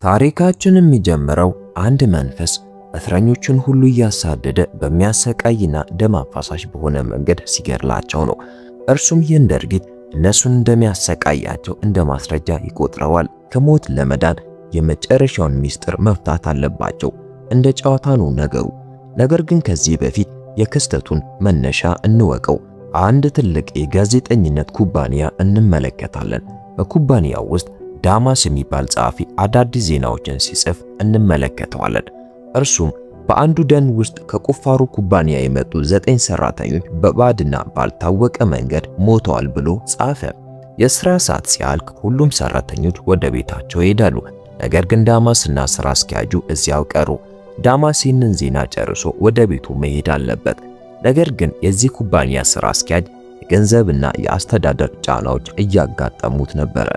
ታሪካችን የሚጀምረው አንድ መንፈስ እስረኞችን ሁሉ እያሳደደ በሚያሰቃይና ደም አፋሳሽ በሆነ መንገድ ሲገድላቸው ነው። እርሱም ይህን ድርጊት እነሱን እንደሚያሰቃያቸው እንደ ማስረጃ ይቆጥረዋል። ከሞት ለመዳን የመጨረሻውን ሚስጥር መፍታት አለባቸው። እንደ ጨዋታ ነው ነገሩ። ነገር ግን ከዚህ በፊት የክስተቱን መነሻ እንወቀው። አንድ ትልቅ የጋዜጠኝነት ኩባንያ እንመለከታለን። በኩባንያው ውስጥ ዳማስ የሚባል ጸሐፊ አዳዲስ ዜናዎችን ሲጽፍ እንመለከተዋለን። እርሱም በአንዱ ደን ውስጥ ከቁፋሮ ኩባንያ የመጡ 9 ሰራተኞች በባድና ባልታወቀ መንገድ ሞተዋል ብሎ ጻፈ። የሥራ ሰዓት ሲያልቅ ሁሉም ሰራተኞች ወደ ቤታቸው ይሄዳሉ። ነገር ግን ዳማስና ሥራ አስኪያጁ እዚያው ቀሩ። ዳማስ ይህንን ዜና ጨርሶ ወደ ቤቱ መሄድ አለበት። ነገር ግን የዚህ ኩባንያ ሥራ አስኪያጅ የገንዘብና የአስተዳደር ጫናዎች እያጋጠሙት ነበረ።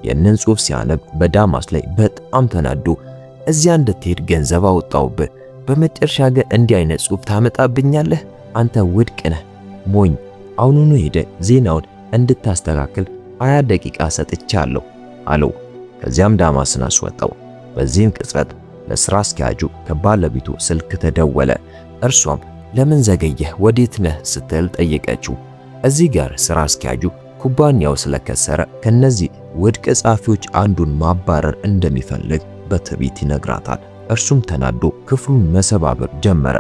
ይህንን ጽሑፍ ሲያነብ በዳማስ ላይ በጣም ተናዶ እዚያ እንድትሄድ ገንዘብ አወጣውብህ፣ በመጨረሻ ግን እንዲህ አይነት ጽሑፍ ታመጣብኛለህ? አንተ ውድቅ ነህ፣ ሞኝ። አሁኑኑ ሄደ ዜናውን እንድታስተካክል 20 ደቂቃ ሰጥቻለሁ አለው። ከዚያም ዳማስን አስወጣው። በዚህም ቅጽበት ለሥራ አስኪያጁ ከባለቤቱ ስልክ ተደወለ። እርሷም ለምን ዘገየህ? ወዴት ነህ? ስትል ጠየቀችው። እዚህ ጋር ሥራ አስኪያጁ ኩባንያው ስለከሰረ ከነዚህ ውድቅ ጸሐፊዎች አንዱን ማባረር እንደሚፈልግ በትዕቢት ይነግራታል። እርሱም ተናዶ ክፍሉን መሰባበር ጀመረ።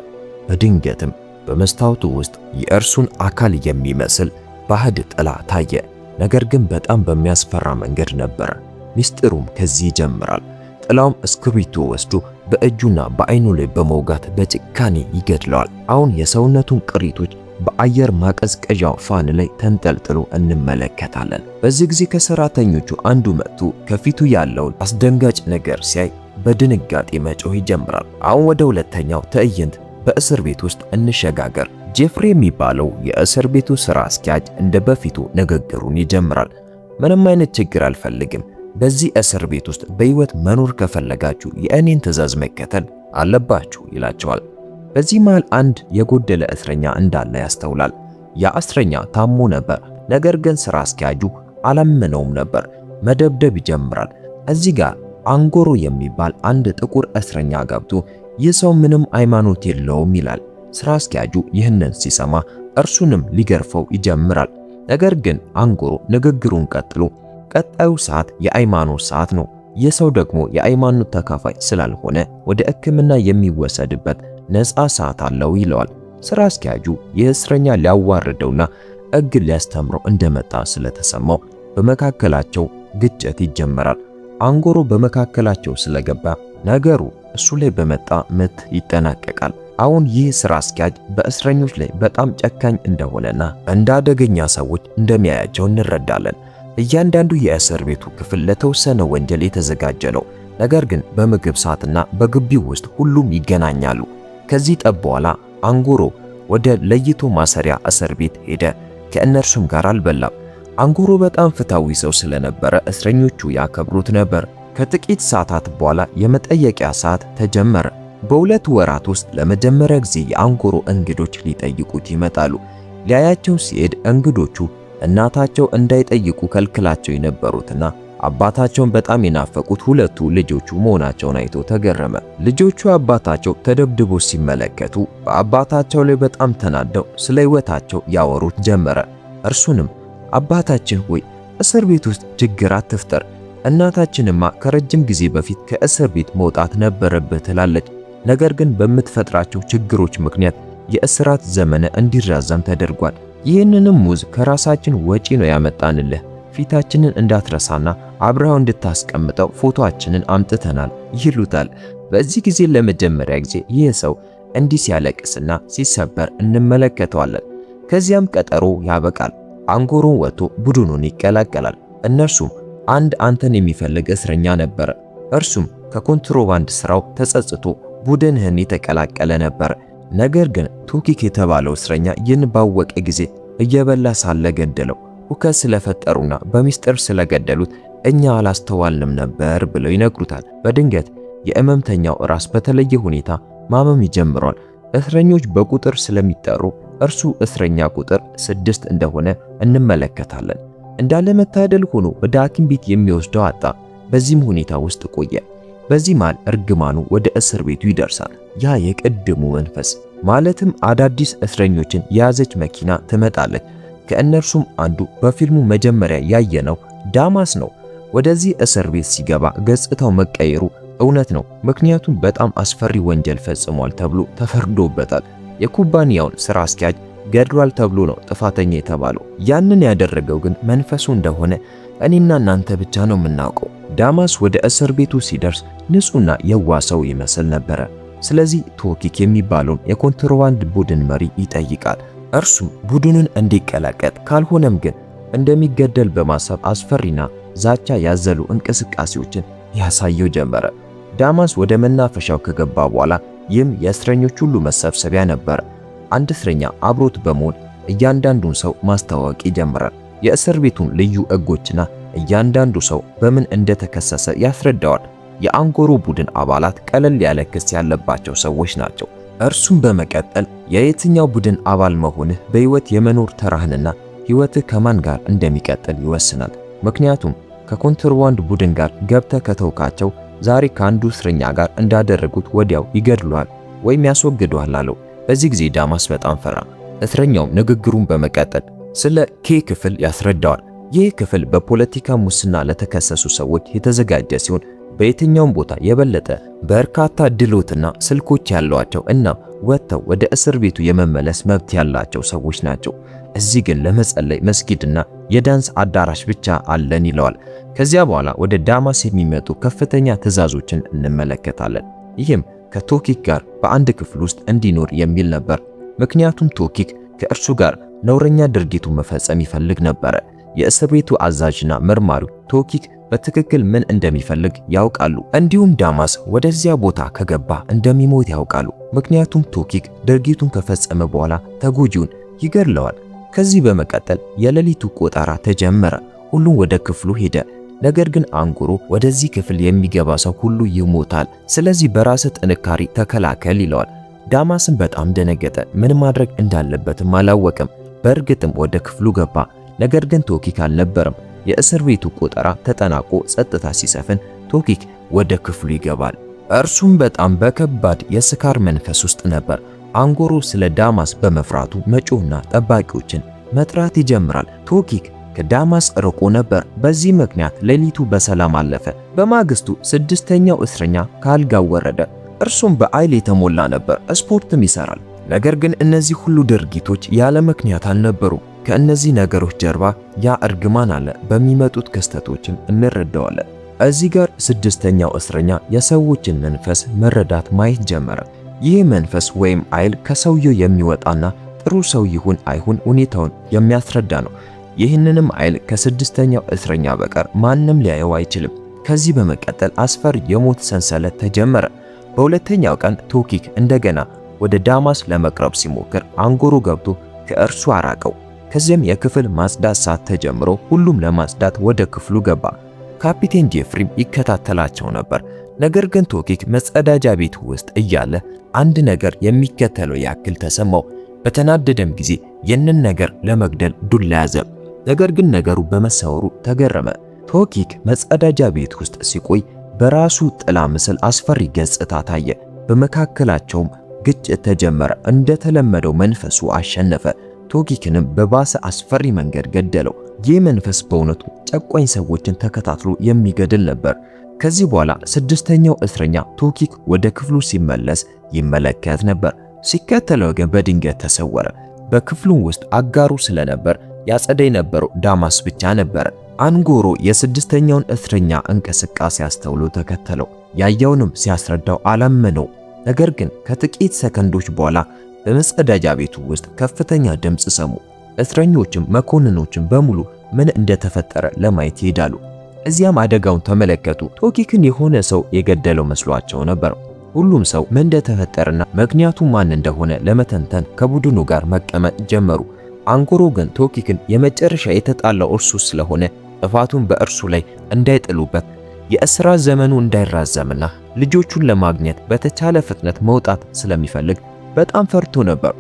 በድንገትም በመስታወቱ ውስጥ የእርሱን አካል የሚመስል ባዕድ ጥላ ታየ። ነገር ግን በጣም በሚያስፈራ መንገድ ነበረ። ሚስጥሩም ከዚህ ይጀምራል። ጥላውም እስክሪብቶ ወስዶ በእጁና በዓይኑ ላይ በመውጋት በጭካኔ ይገድለዋል። አሁን የሰውነቱን ቅሪቶች በአየር ማቀዝቀዣው ፋን ላይ ተንጠልጥሎ እንመለከታለን። በዚህ ጊዜ ከሰራተኞቹ አንዱ መጥቶ ከፊቱ ያለውን አስደንጋጭ ነገር ሲያይ በድንጋጤ መጮህ ይጀምራል። አሁን ወደ ሁለተኛው ትዕይንት በእስር ቤት ውስጥ እንሸጋገር። ጄፍሪ የሚባለው የእስር ቤቱ ሥራ አስኪያጅ እንደ በፊቱ ንግግሩን ይጀምራል። ምንም አይነት ችግር አልፈልግም። በዚህ እስር ቤት ውስጥ በሕይወት መኖር ከፈለጋችሁ የእኔን ትዕዛዝ መከተል አለባችሁ ይላቸዋል። በዚህ መሃል አንድ የጎደለ እስረኛ እንዳለ ያስተውላል። ያ እስረኛ ታሞ ነበር። ነገር ግን ሥራ አስኪያጁ አላመነውም ነበር። መደብደብ ይጀምራል። እዚህ ጋር አንጎሮ የሚባል አንድ ጥቁር እስረኛ ገብቶ ይህ ሰው ምንም ሃይማኖት የለውም ይላል። ሥራ አስኪያጁ ይህንን ሲሰማ እርሱንም ሊገርፈው ይጀምራል። ነገር ግን አንጎሮ ንግግሩን ቀጥሎ ቀጣዩ ሰዓት የሃይማኖት ሰዓት ነው። ይህ ሰው ደግሞ የሃይማኖት ተካፋይ ስላልሆነ ወደ ሕክምና የሚወሰድበት ነፃ ሰዓት አለው ይለዋል። ሥራ አስኪያጁ የእስረኛ ሊያዋርደውና ሕግ ሊያስተምረው እንደመጣ ስለተሰማው በመካከላቸው ግጭት ይጀመራል። አንጎሮ በመካከላቸው ስለገባ ነገሩ እሱ ላይ በመጣ ምት ይጠናቀቃል። አሁን ይህ ሥራ አስኪያጅ በእስረኞች ላይ በጣም ጨካኝ እንደሆነና እንደ አደገኛ ሰዎች እንደሚያያቸው እንረዳለን። እያንዳንዱ የእስር ቤቱ ክፍል ለተወሰነ ወንጀል የተዘጋጀ ነው። ነገር ግን በምግብ ሰዓትና በግቢው ውስጥ ሁሉም ይገናኛሉ። ከዚህ ጠብ በኋላ አንጎሮ ወደ ለይቶ ማሰሪያ እስር ቤት ሄደ። ከእነርሱም ጋር አልበላም። አንጎሮ በጣም ፍትሃዊ ሰው ስለነበረ እስረኞቹ ያከብሩት ነበር። ከጥቂት ሰዓታት በኋላ የመጠየቂያ ሰዓት ተጀመረ። በ2 ወራት ውስጥ ለመጀመሪያ ጊዜ የአንጎሮ እንግዶች ሊጠይቁት ይመጣሉ። ሊያያቸው ሲሄድ እንግዶቹ እናታቸው እንዳይጠይቁ ከልክላቸው የነበሩትና አባታቸውን በጣም የናፈቁት ሁለቱ ልጆቹ መሆናቸውን አይቶ ተገረመ። ልጆቹ አባታቸው ተደብድቦ ሲመለከቱ በአባታቸው ላይ በጣም ተናደው ስለ ሕይወታቸው ያወሩት ጀመረ። እርሱንም አባታችን ሆይ እስር ቤት ውስጥ ችግር አትፍጠር፣ እናታችንማ ከረጅም ጊዜ በፊት ከእስር ቤት መውጣት ነበረበት ትላለች። ነገር ግን በምትፈጥራቸው ችግሮች ምክንያት የእስራት ዘመነ እንዲራዘም ተደርጓል። ይህንንም ሙዝ ከራሳችን ወጪ ነው ያመጣንልህ። ፊታችንን እንዳትረሳና አብረው እንድታስቀምጠው ፎቶአችንን አምጥተናል ይሉታል። በዚህ ጊዜ ለመጀመሪያ ጊዜ ይህ ሰው እንዲህ ሲያለቅስና ሲሰበር እንመለከተዋለን። ከዚያም ቀጠሮ ያበቃል። አንጎሮ ወጥቶ ቡድኑን ይቀላቀላል። እነርሱም አንድ አንተን የሚፈልግ እስረኛ ነበረ። እርሱም ከኮንትሮባንድ ስራው ተጸጽቶ ቡድንህን የተቀላቀለ ነበር። ነገር ግን ቱኪክ የተባለው እስረኛ ይህን ባወቀ ጊዜ እየበላ ሳለ ገደለው። ሁከት ስለፈጠሩና በሚስጥር ስለገደሉት እኛ አላስተዋልንም ነበር ብለው ይነግሩታል። በድንገት የሕመምተኛው ራስ በተለየ ሁኔታ ማመም ይጀምራል። እስረኞች በቁጥር ስለሚጠሩ እርሱ እስረኛ ቁጥር 6 እንደሆነ እንመለከታለን። እንዳለመታደል ሆኖ ወደ ሐኪም ቤት የሚወስደው አጣ። በዚህም ሁኔታ ውስጥ ቆየ። በዚህ መሃል እርግማኑ ወደ እስር ቤቱ ይደርሳል። ያ የቅድሙ መንፈስ ማለትም አዳዲስ እስረኞችን የያዘች መኪና ትመጣለች። ከእነርሱም አንዱ በፊልሙ መጀመሪያ ያየነው ዳማስ ነው። ወደዚህ እስር ቤት ሲገባ ገጽታው መቀየሩ እውነት ነው። ምክንያቱም በጣም አስፈሪ ወንጀል ፈጽሟል ተብሎ ተፈርዶበታል። የኩባንያውን ስራ አስኪያጅ ገድሏል ተብሎ ነው ጥፋተኛ የተባለው። ያንን ያደረገው ግን መንፈሱ እንደሆነ እኔና እናንተ ብቻ ነው የምናውቀው። ዳማስ ወደ እስር ቤቱ ሲደርስ ንጹህና የዋህ ሰው ይመስል ነበረ። ስለዚህ ቶኪክ የሚባለውን የኮንትሮባንድ ቡድን መሪ ይጠይቃል። እርሱም ቡድኑን እንዲቀላቀል ካልሆነም ግን እንደሚገደል በማሰብ አስፈሪና ዛቻ ያዘሉ እንቅስቃሴዎችን ያሳየው ጀመረ። ዳማስ ወደ መናፈሻው ከገባ በኋላ ይህም የእስረኞች ሁሉ መሰብሰቢያ ነበር። አንድ እስረኛ አብሮት በመሆን እያንዳንዱን ሰው ማስተዋወቅ ይጀምራል። የእስር ቤቱን ልዩ ሕጎችና እያንዳንዱ ሰው በምን እንደተከሰሰ ያስረዳዋል። የአንጎሮ ቡድን አባላት ቀለል ያለ ክስ ያለባቸው ሰዎች ናቸው። እርሱም በመቀጠል የየትኛው ቡድን አባል መሆንህ በሕይወት የመኖር ተራህንና ሕይወትህ ከማን ጋር እንደሚቀጥል ይወስናል። ምክንያቱም ከኮንትሮባንድ ቡድን ጋር ገብተህ ከተውካቸው ዛሬ ከአንዱ እስረኛ ጋር እንዳደረጉት ወዲያው ይገድሉሃል ወይም ያስወግዱሃል አለው። በዚህ ጊዜ ዳማስ በጣም ፈራ። እስረኛውም ንግግሩን በመቀጠል ስለ ኬ ክፍል ያስረዳዋል። ይህ ክፍል በፖለቲካ ሙስና ለተከሰሱ ሰዎች የተዘጋጀ ሲሆን በየትኛውም ቦታ የበለጠ በርካታ ድሎትና ስልኮች ያሏቸው እና ወጥተው ወደ እስር ቤቱ የመመለስ መብት ያላቸው ሰዎች ናቸው። እዚህ ግን ለመጸለይ መስጊድና የዳንስ አዳራሽ ብቻ አለን ይለዋል። ከዚያ በኋላ ወደ ዳማስ የሚመጡ ከፍተኛ ትዕዛዞችን እንመለከታለን። ይህም ከቶኪክ ጋር በአንድ ክፍል ውስጥ እንዲኖር የሚል ነበር። ምክንያቱም ቶኪክ ከእርሱ ጋር ነውረኛ ድርጊቱን መፈጸም ይፈልግ ነበረ። የእስር ቤቱ አዛዥና መርማሪው ቶኪክ በትክክል ምን እንደሚፈልግ ያውቃሉ። እንዲሁም ዳማስ ወደዚያ ቦታ ከገባ እንደሚሞት ያውቃሉ። ምክንያቱም ቶኪክ ድርጊቱን ከፈጸመ በኋላ ተጎጂውን ይገድለዋል። ከዚህ በመቀጠል የሌሊቱ ቆጠራ ተጀመረ። ሁሉም ወደ ክፍሉ ሄደ። ነገር ግን አንጎሮ ወደዚህ ክፍል የሚገባ ሰው ሁሉ ይሞታል፣ ስለዚህ በራስ ጥንካሬ ተከላከል ይለዋል። ዳማስም በጣም ደነገጠ። ምን ማድረግ እንዳለበትም አላወቀም። በእርግጥም ወደ ክፍሉ ገባ። ነገር ግን ቶኪክ አልነበረም። የእስር ቤቱ ቆጠራ ተጠናቆ ጸጥታ ሲሰፍን ቶኪክ ወደ ክፍሉ ይገባል። እርሱም በጣም በከባድ የስካር መንፈስ ውስጥ ነበር። አንጎሮ ስለ ዳማስ በመፍራቱ መጮህና ጠባቂዎችን መጥራት ይጀምራል። ቶኪክ ከዳማስ ርቆ ነበር። በዚህ ምክንያት ሌሊቱ በሰላም አለፈ። በማግስቱ ስድስተኛው እስረኛ ከአልጋው ወረደ። እርሱም በኃይል የተሞላ ነበር፣ ስፖርትም ይሰራል። ነገር ግን እነዚህ ሁሉ ድርጊቶች ያለ ምክንያት አልነበሩም። ከእነዚህ ነገሮች ጀርባ ያ እርግማን አለ። በሚመጡት ክስተቶችም እንረዳዋለን። እዚህ ጋር ስድስተኛው እስረኛ የሰዎችን መንፈስ መረዳት ማየት ጀመረ። ይህ መንፈስ ወይም ኃይል ከሰውየው የሚወጣና ጥሩ ሰው ይሁን አይሁን ሁኔታውን የሚያስረዳ ነው። ይህንንም ኃይል ከስድስተኛው እስረኛ በቀር ማንም ሊያየው አይችልም። ከዚህ በመቀጠል አስፈሪ የሞት ሰንሰለት ተጀመረ። በሁለተኛው ቀን ቶኪክ እንደገና ወደ ዳማስ ለመቅረብ ሲሞክር አንጎሮ ገብቶ ከእርሱ አራቀው። ከዚያም የክፍል ማጽዳት ሰዓት ተጀምሮ ሁሉም ለማጽዳት ወደ ክፍሉ ገባ። ካፒቴን ጄፍሪም ይከታተላቸው ነበር። ነገር ግን ቶኪክ መጸዳጃ ቤት ውስጥ እያለ አንድ ነገር የሚከተለው ያክል ተሰማው። በተናደደም ጊዜ ይህንን ነገር ለመግደል ዱላ ያዘ። ነገር ግን ነገሩ በመሰወሩ ተገረመ። ቶኪክ መጸዳጃ ቤት ውስጥ ሲቆይ በራሱ ጥላ ምስል አስፈሪ ገጽታ ታየ። በመካከላቸውም ግጭት ተጀመረ። እንደተለመደው መንፈሱ አሸነፈ። ቶኪክንም በባሰ አስፈሪ መንገድ ገደለው። ይህ መንፈስ በእውነቱ ጨቋኝ ሰዎችን ተከታትሎ የሚገድል ነበር። ከዚህ በኋላ ስድስተኛው እስረኛ ቶኪክ ወደ ክፍሉ ሲመለስ ይመለከት ነበር። ሲከተለው ግን በድንገት ተሰወረ። በክፍሉ ውስጥ አጋሩ ስለነበር ያጸዳ የነበረው ዳማስ ብቻ ነበር። አንጎሮ የስድስተኛውን እስረኛ እንቅስቃሴ አስተውሎ ተከተለው። ያየውንም ሲያስረዳው አላመነው። ነገር ግን ከጥቂት ሰከንዶች በኋላ በመጸዳጃ ቤቱ ውስጥ ከፍተኛ ድምፅ ሰሙ። እስረኞችም መኮንኖችም በሙሉ ምን እንደተፈጠረ ለማየት ይሄዳሉ። እዚያም አደጋውን ተመለከቱ። ቶኪክን የሆነ ሰው የገደለው መስሏቸው ነበር። ሁሉም ሰው ምን እንደተፈጠረና ምክንያቱ ማን እንደሆነ ለመተንተን ከቡድኑ ጋር መቀመጥ ጀመሩ። አንጎሮ ግን ቶኪክን የመጨረሻ የተጣላው እርሱ ስለሆነ ጥፋቱን በእርሱ ላይ እንዳይጥሉበት የእስራት ዘመኑ እንዳይራዘምና ልጆቹን ለማግኘት በተቻለ ፍጥነት መውጣት ስለሚፈልግ በጣም ፈርቶ ነበር።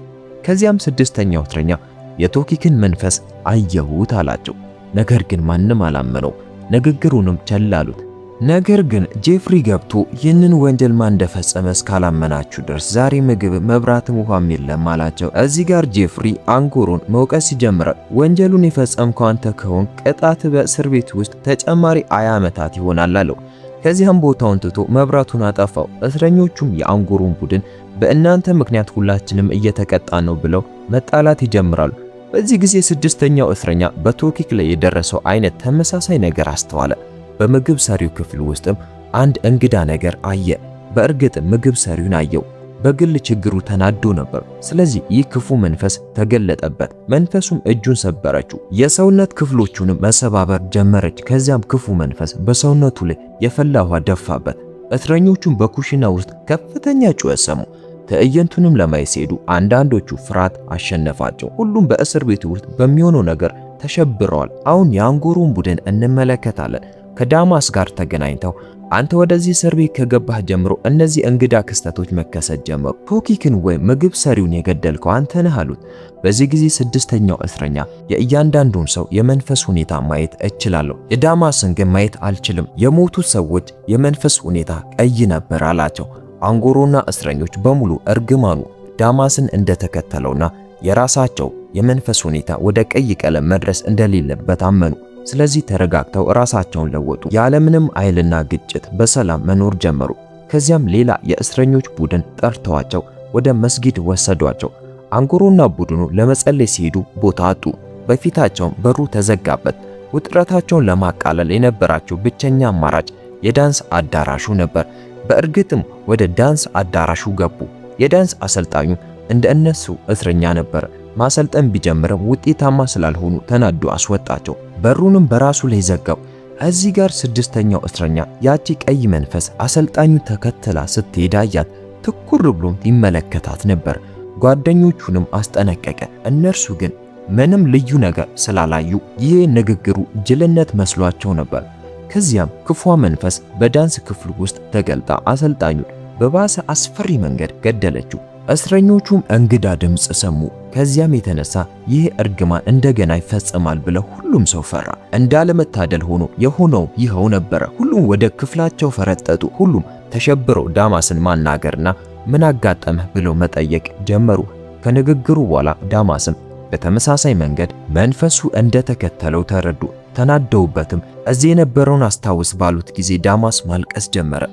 ከዚያም ስድስተኛው እስረኛ የቶኪክን መንፈስ አየሁት አላቸው። ነገር ግን ማንም አላመነው። ንግግሩንም ቸል አሉት። ነገር ግን ጄፍሪ ገብቶ ይህንን ወንጀል ማን እንደፈጸመ እስካላመናችሁ ድረስ ዛሬ ምግብ መብራትም ውሃም የለም አላቸው። እዚህ ጋር ጄፍሪ አንጎሮን መውቀስ ይጀምራል። ወንጀሉን የፈጸምከው አንተ ከሆን ቅጣት በእስር ቤት ውስጥ ተጨማሪ 20 ዓመታት ይሆናል አለው። ከዚያም ቦታውን ትቶ መብራቱን አጠፋው። እስረኞቹም የአንጎሮን ቡድን በእናንተ ምክንያት ሁላችንም እየተቀጣን ነው ብለው መጣላት ይጀምራሉ። በዚህ ጊዜ ስድስተኛው እስረኛ በቶኪክ ላይ የደረሰው አይነት ተመሳሳይ ነገር አስተዋለ። በምግብ ሰሪው ክፍል ውስጥም አንድ እንግዳ ነገር አየ። በእርግጥ ምግብ ሰሪውን አየው። በግል ችግሩ ተናዶ ነበር። ስለዚህ ይህ ክፉ መንፈስ ተገለጠበት። መንፈሱም እጁን ሰበረችው፣ የሰውነት ክፍሎቹንም መሰባበር ጀመረች። ከዚያም ክፉ መንፈስ በሰውነቱ ላይ የፈላ ውሃ ደፋበት። እስረኞቹም በኩሽና ውስጥ ከፍተኛ ጩኸት ሰሙ። ትዕይንቱንም ለማየት ሲሄዱ አንዳንዶቹ ፍርሃት አሸነፋቸው። ሁሉም በእስር ቤቱ ውስጥ በሚሆነው ነገር ተሸብረዋል። አሁን የአንጎሮን ቡድን እንመለከታለን። ከዳማስ ጋር ተገናኝተው አንተ ወደዚህ እስር ቤት ከገባህ ጀምሮ እነዚህ እንግዳ ክስተቶች መከሰት ጀመሩ። ቶኪክን ወይም ምግብ ሰሪውን የገደልከው አንተ ነህ አሉት። በዚህ ጊዜ ስድስተኛው እስረኛ የእያንዳንዱን ሰው የመንፈስ ሁኔታ ማየት እችላለሁ፣ የዳማስን ግን ማየት አልችልም። የሞቱት ሰዎች የመንፈስ ሁኔታ ቀይ ነበር አላቸው። አንጎሮና እስረኞች በሙሉ እርግማኑ ዳማስን እንደተከተለውና የራሳቸው የመንፈስ ሁኔታ ወደ ቀይ ቀለም መድረስ እንደሌለበት አመኑ። ስለዚህ ተረጋግተው ራሳቸውን ለወጡ። ያለምንም ኃይልና ግጭት በሰላም መኖር ጀመሩ። ከዚያም ሌላ የእስረኞች ቡድን ጠርተዋቸው ወደ መስጊድ ወሰዷቸው። አንጎሮና ቡድኑ ለመጸለይ ሲሄዱ ቦታ አጡ። በፊታቸውም በሩ ተዘጋበት። ውጥረታቸውን ለማቃለል የነበራቸው ብቸኛ አማራጭ የዳንስ አዳራሹ ነበር። በእርግጥም ወደ ዳንስ አዳራሹ ገቡ። የዳንስ አሰልጣኙ እንደ እነሱ እስረኛ ነበር። ማሰልጠን ቢጀምርም ውጤታማ ስላልሆኑ ተናዶ አስወጣቸው። በሩንም በራሱ ላይ ዘጋው። እዚህ ጋር ስድስተኛው እስረኛ ያቺ ቀይ መንፈስ አሰልጣኙ ተከትላ ስትሄድ አያት። ትኩር ብሎም ይመለከታት ነበር። ጓደኞቹንም አስጠነቀቀ። እነርሱ ግን ምንም ልዩ ነገር ስላላዩ ይህ ንግግሩ ጅልነት መስሏቸው ነበር። ከዚያም ክፉ መንፈስ በዳንስ ክፍሉ ውስጥ ተገልጣ አሰልጣኙን በባሰ አስፈሪ መንገድ ገደለችው። እስረኞቹም እንግዳ ድምፅ ሰሙ። ከዚያም የተነሳ ይህ እርግማን እንደገና ይፈጸማል ብለው ሁሉም ሰው ፈራ። እንዳለመታደል ሆኖ የሆነው ይኸው ነበረ። ሁሉም ወደ ክፍላቸው ፈረጠጡ። ሁሉም ተሸብረው ዳማስን ማናገርና ምን አጋጠመህ ብለው መጠየቅ ጀመሩ። ከንግግሩ በኋላ ዳማስም በተመሳሳይ መንገድ መንፈሱ እንደተከተለው ተረዱ። ተናደውበትም እዚህ የነበረውን አስታውስ ባሉት ጊዜ ዳማስ ማልቀስ ጀመረ።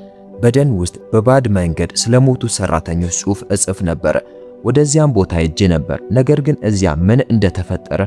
በደን ውስጥ በባድ መንገድ ስለሞቱ ሰራተኞች ጽሑፍ እጽፍ ነበረ። ወደዚያም ቦታ ሄጄ ነበር፣ ነገር ግን እዚያ ምን እንደተፈጠረ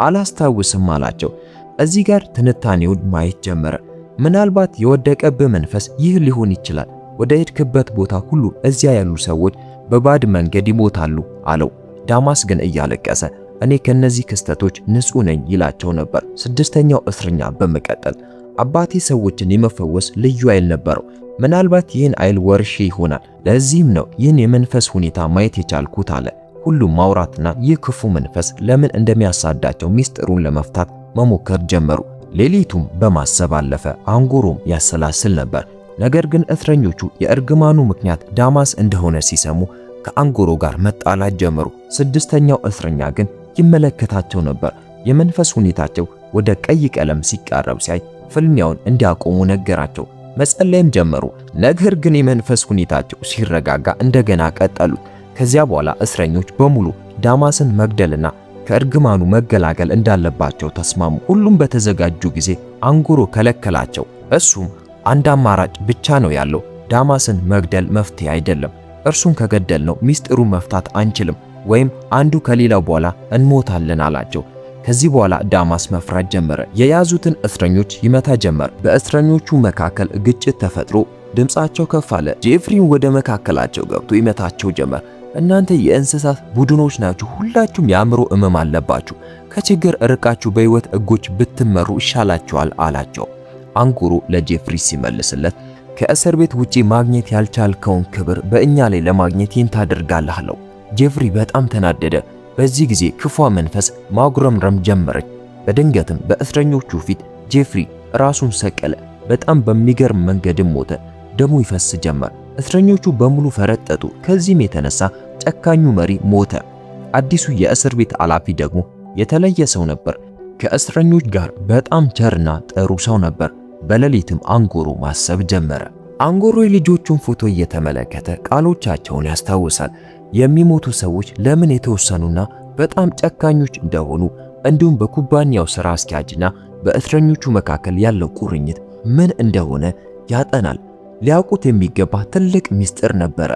አላስታውስም አላቸው። እዚህ ጋር ትንታኔውን ማየት ጀመረ። ምናልባት የወደቀብህ መንፈስ ይህ ሊሆን ይችላል። ወደ ሄድክበት ቦታ ሁሉ እዚያ ያሉ ሰዎች በባድ መንገድ ይሞታሉ አለው። ዳማስ ግን እያለቀሰ እኔ ከነዚህ ክስተቶች ንጹህ ነኝ ይላቸው ነበር። ስድስተኛው እስረኛ በመቀጠል አባቴ ሰዎችን የመፈወስ ልዩ ኃይል ነበረው። ምናልባት ይህን ኃይል ወርሼ ይሆናል። ለዚህም ነው ይህን የመንፈስ ሁኔታ ማየት የቻልኩት አለ። ሁሉም ማውራትና ይህ ክፉ መንፈስ ለምን እንደሚያሳዳቸው ሚስጥሩን ለመፍታት መሞከር ጀመሩ። ሌሊቱም በማሰብ አለፈ። አንጎሮም ያሰላስል ነበር። ነገር ግን እስረኞቹ የእርግማኑ ምክንያት ዳማስ እንደሆነ ሲሰሙ ከአንጎሮ ጋር መጣላት ጀመሩ። ስድስተኛው እስረኛ ግን ይመለከታቸው ነበር። የመንፈስ ሁኔታቸው ወደ ቀይ ቀለም ሲቃረብ ሲያይ ፍልሚያውን እንዲያቆሙ ነገራቸው። መጸለይም ጀመሩ። ነገር ግን የመንፈስ ሁኔታቸው ሲረጋጋ እንደገና ቀጠሉ። ከዚያ በኋላ እስረኞች በሙሉ ዳማስን መግደልና ከእርግማኑ መገላገል እንዳለባቸው ተስማሙ። ሁሉም በተዘጋጁ ጊዜ አንጎሮ ከለከላቸው። እሱም አንድ አማራጭ ብቻ ነው ያለው፣ ዳማስን መግደል መፍትሄ አይደለም። እርሱን ከገደልነው ሚስጥሩን መፍታት አንችልም፣ ወይም አንዱ ከሌላው በኋላ እንሞታለን አላቸው። ከዚህ በኋላ ዳማስ መፍራት ጀመረ። የያዙትን እስረኞች ይመታ ጀመር። በእስረኞቹ መካከል ግጭት ተፈጥሮ ድምጻቸው ከፍ አለ። ጄፍሪን ወደ መካከላቸው ገብቶ ይመታቸው ጀመር። እናንተ የእንስሳት ቡድኖች ናችሁ፣ ሁላችሁም የአእምሮ ሕመም አለባችሁ። ከችግር ርቃችሁ በሕይወት ሕጎች ብትመሩ ይሻላችኋል አላቸው። አንጎሮ ለጄፍሪ ሲመልስለት ከእስር ቤት ውጪ ማግኘት ያልቻልከውን ክብር በእኛ ላይ ለማግኘት ይህን ታደርጋለህ አለው። ጄፍሪ በጣም ተናደደ። በዚህ ጊዜ ክፉ መንፈስ ማጉረምረም ጀመረች። በድንገትም በእስረኞቹ ፊት ጄፍሪ ራሱን ሰቀለ። በጣም በሚገርም መንገድም ሞተ። ደሙ ይፈስ ጀመር። እስረኞቹ በሙሉ ፈረጠጡ። ከዚህም የተነሳ ጨካኙ መሪ ሞተ። አዲሱ የእስር ቤት ኃላፊ ደግሞ የተለየ ሰው ነበር። ከእስረኞች ጋር በጣም ቸርና ጥሩ ሰው ነበር። በሌሊትም አንጎሮ ማሰብ ጀመረ። አንጎሮ የልጆቹን ፎቶ እየተመለከተ ቃሎቻቸውን ያስታውሳል። የሚሞቱ ሰዎች ለምን የተወሰኑና በጣም ጨካኞች እንደሆኑ እንዲሁም በኩባንያው ሥራ አስኪያጅና በእስረኞቹ መካከል ያለው ቁርኝት ምን እንደሆነ ያጠናል። ሊያውቁት የሚገባ ትልቅ ምስጢር ነበረ።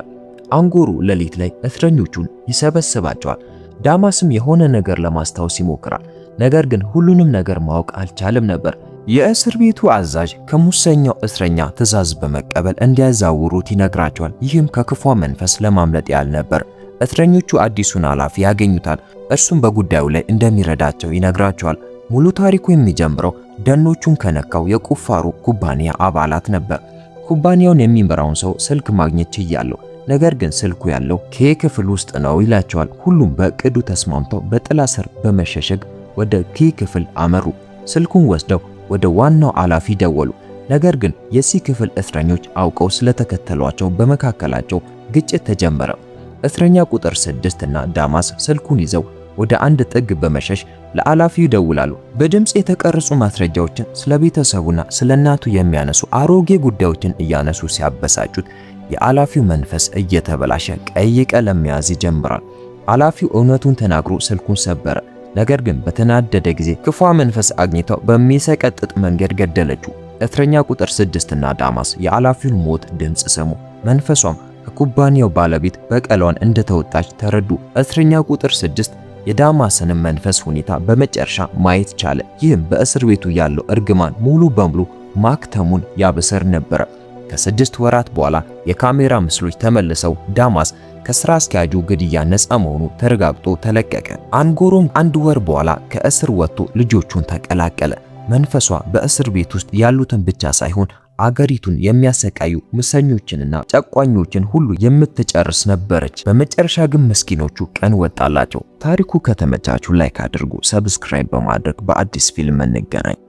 አንጎሮ ሌሊት ላይ እስረኞቹን ይሰበስባቸዋል። ዳማስም የሆነ ነገር ለማስታወስ ይሞክራል። ነገር ግን ሁሉንም ነገር ማወቅ አልቻለም ነበር። የእስር ቤቱ አዛዥ ከሙሰኛው እስረኛ ትዕዛዝ በመቀበል እንዲያዛውሩት ይነግራቸዋል። ይህም ከክፉ መንፈስ ለማምለጥ ያህል ነበር። እስረኞቹ አዲሱን ኃላፊ ያገኙታል። እርሱም በጉዳዩ ላይ እንደሚረዳቸው ይነግራቸዋል። ሙሉ ታሪኩ የሚጀምረው ደኖቹን ከነካው የቁፋሮ ኩባንያ አባላት ነበር። ኩባንያውን የሚመራውን ሰው ስልክ ማግኘት ችያለሁ፣ ነገር ግን ስልኩ ያለው ኬ ክፍል ውስጥ ነው ይላቸዋል። ሁሉም በእቅዱ ተስማምተው በጥላ ስር በመሸሸግ ወደ ኬ ክፍል አመሩ። ስልኩን ወስደው ወደ ዋናው ኃላፊ ደወሉ። ነገር ግን የሲ ክፍል እስረኞች አውቀው ስለተከተሏቸው በመካከላቸው ግጭት ተጀመረ። እስረኛ ቁጥር 6 እና ዳማስ ስልኩን ይዘው ወደ አንድ ጥግ በመሸሽ ለኃላፊው ይደውላሉ። በድምጽ የተቀረጹ ማስረጃዎችን ስለ ቤተሰቡና ስለ እናቱ የሚያነሱ አሮጌ ጉዳዮችን እያነሱ ሲያበሳጩት የኃላፊው መንፈስ እየተበላሸ ቀይ ቀለም መያዝ ይጀምራል። ኃላፊው እውነቱን ተናግሮ ስልኩን ሰበረ። ነገር ግን በተናደደ ጊዜ ክፉ መንፈስ አግኝተው በሚሰቀጥጥ መንገድ ገደለችው። እስረኛ ቁጥር 6 እና ዳማስ የኃላፊውን ሞት ድምጽ ሰሙ። መንፈሷም ከኩባንያው ባለቤት በቀሏን እንደተወጣች ተረዱ። እስረኛ ቁጥር 6 የዳማስንም መንፈስ ሁኔታ በመጨረሻ ማየት ቻለ። ይህም በእስር ቤቱ ያለው እርግማን ሙሉ በሙሉ ማክተሙን ያበሰር ነበር። ከ6 ወራት በኋላ የካሜራ ምስሎች ተመልሰው ዳማስ ከሥራ አስኪያጁ ግድያ ነፃ መሆኑ ተረጋግጦ ተለቀቀ። አንጎሮም 1 ወር በኋላ ከእስር ወጥቶ ልጆቹን ተቀላቀለ። መንፈሷ በእስር ቤት ውስጥ ያሉትን ብቻ ሳይሆን አገሪቱን የሚያሰቃዩ ሙሰኞችንና ጨቋኞችን ሁሉ የምትጨርስ ነበረች። በመጨረሻ ግን ምስኪኖቹ ቀን ወጣላቸው። ታሪኩ ከተመቻቹ ላይክ አድርጉ፣ ሰብስክራይብ በማድረግ በአዲስ ፊልም እንገናኝ።